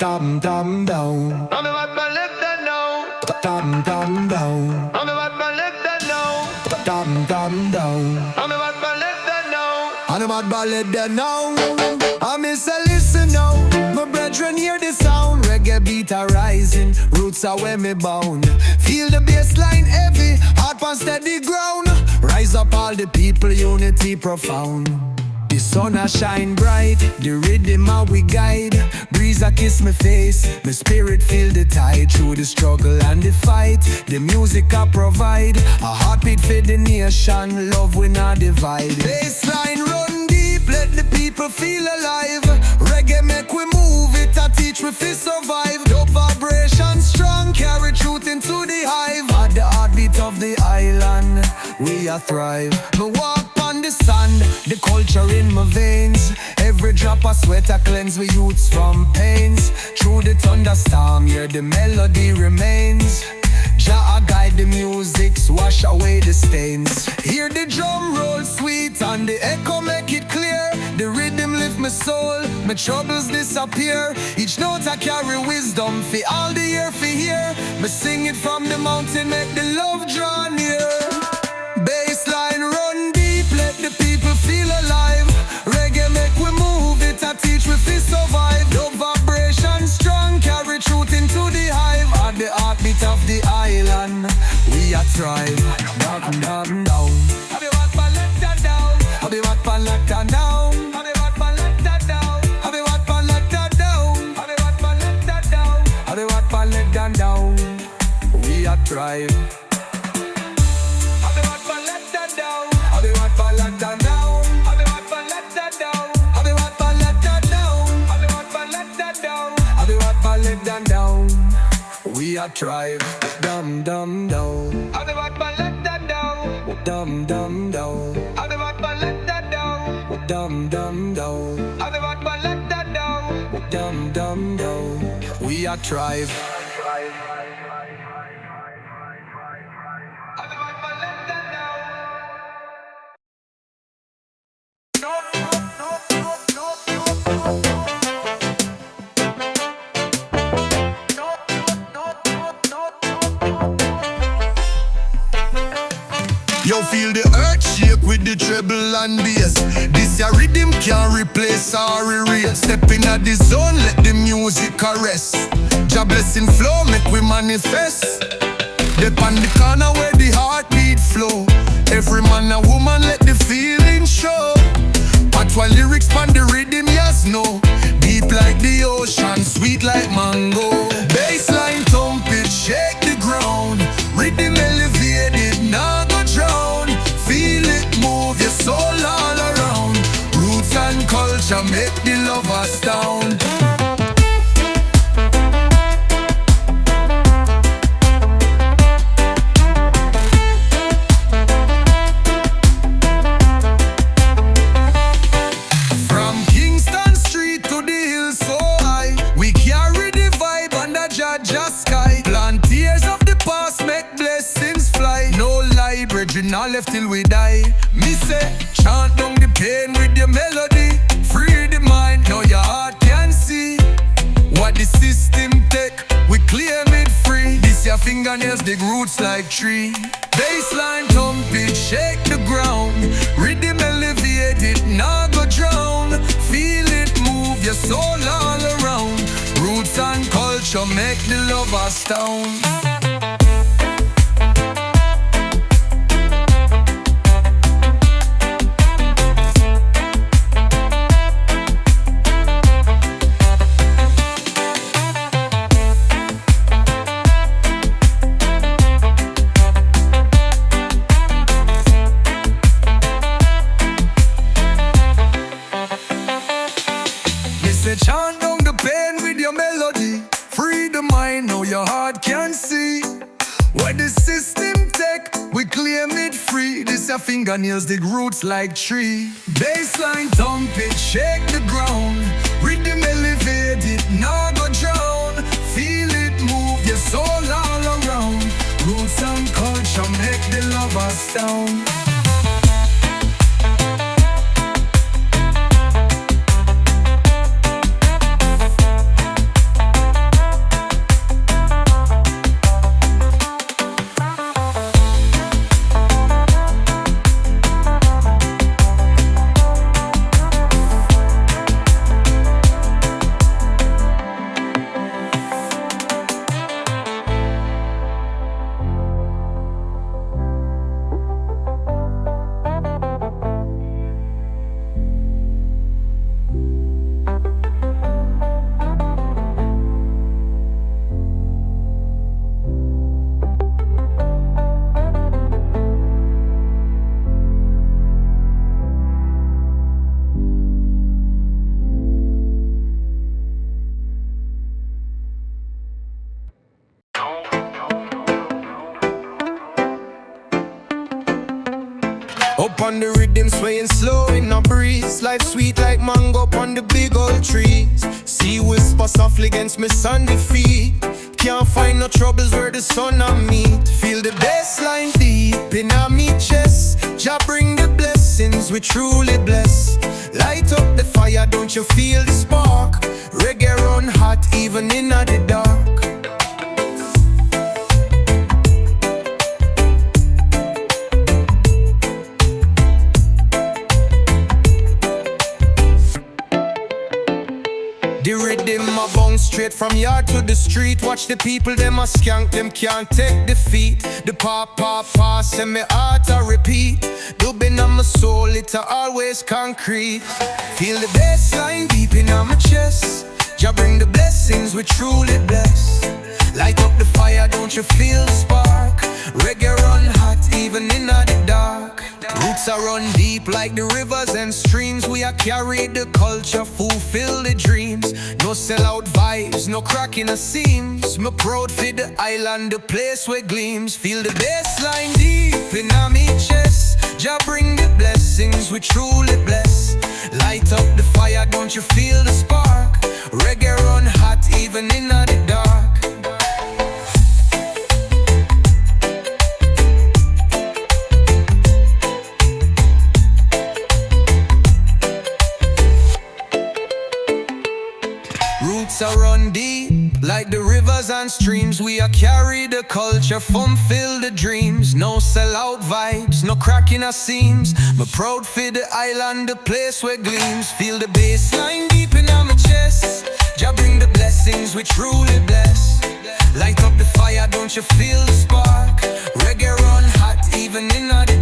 Dum dum down. I'm about to let that know. Dum dum down. I'm about to let that know. Dum dum down. I'm about to let that know. And I'm at ballet there now. I miss a listen now. My brethren hear the sound. Reggae beat are rising. Roots are where me bound. Feel the bass line heavy. Heart on steady ground. Rise up all the people, unity profound. The sun a shine bright, the rhythm a we guide. Breeze a kiss my face, my spirit feel the tide. Through the struggle and the fight, the music a provide. A heartbeat for the nation, love we not divide. Bassline run deep, let the people feel alive. Reggae make we move, it a teach we fi survive. Dub vibration strong, carry truth into the hive. At the heartbeat of the island, we a thrive. Me walk on the sand, the culture in my veins. Every drop of sweat I cleanse we youths from pains. Through the thunderstorm, here the melody remains. Jah guide the music, wash away the stains. Hear the drum roll sweet and the echo make it clear. The rhythm lift my soul, my troubles disappear. Each note I carry wisdom, for all the year for hear. Me sing it from the mountain, make the love draw near. Bassline run deep, let the people feel alive. Reggae make we move, it a teach we fi survive. Dub vibration strong, carry truth into the hive. At the heartbeat of the island, we a thrive. Down, down, down. Have you what man let that down? Have you what man let that down? Have you what man let that down? Have you what man let that down? Have you what man let that down? Have you what man let that down? We a thrive. We a thrive. Dum dum down. I'm about to let that down. Dum dum down. I'm about to let that down. Dum dum down. I'm about to let that down. Dum dum down. We a thrive. Yo, feel the earth shake with the treble and bass. This your rhythm can't replace or erase. Step in at the zone, let the music caress. Jah blessing flow, make we manifest. Dep on the corner where the heartbeat flow. Every man and woman let the feeling show. Patois lyrics pan the rhythm, yes, no. Deep like the ocean, sweet like mango. Bassline thump it, shake the ground. Rhythm elevated, now go drown. Feel it move your soul all around. Roots and culture make the lovers down. From Kingston Street to the hills so high, we carry the vibe under Jah sky. Plantiers of the past make blessings fly. No lie, brethren, not left till we die. Me say, chant down the pain with your melody. Free the mind, now your heart can see. What the system take, we claim it free. This your fingernails dig roots like tree. Bassline thump it, shake the ground. Rhythm elevated, now go drown. Feel it move your soul all around. Roots and culture make the lovers down. Chant down the pain with your melody. Free the mind, now your heart can see. What the system take, we claim it free. This your fingernails dig roots like tree. Bassline thump it, shake the ground. Rhythm elevated, now go drown. Feel it move your soul all around. Roots and culture make the lovers down. on the rhythm, swaying slow in a breeze. Life sweet like mango on the big old trees. Sea whisper softly against me Sunday feet. Can't find no troubles where the sun and meet. Feel the bassline deep in our me chest. Jah bring the blessings we truly bless. Light up the fire, don't you feel the spark? Reggae run hot even in the dark. The rhythm a bounce straight from yard to the street. Watch the people, them a skank, them can't take defeat. The pa, send me heart a repeat. Dubbing on my soul, it's always concrete. Feel the bassline deep in my chest. Jah bring the blessings we truly bless. Light up the fire, don't you feel the spark? Reggae run hot even in the dark. Roots are run deep like the rivers and streams. We are carry the culture, fulfill the dreams. No sellout vibes, no crack in the seams. Me proud for the island, the place where gleams. Feel the bassline deep in my chest. Jah bring the blessings we truly bless. Light up the fire, don't you feel the spark? Reggae run hot even in the dark. Roots are run deep like the rivers and streams. We are carry the culture, fulfill the dreams. No sellout vibes, no crack in our seams. Me proud for the island, the place where gleams. Feel the bassline deep in my chest. Jah bring the blessings we truly bless. Light up the fire, don't you feel the spark? Reggae run hot even in the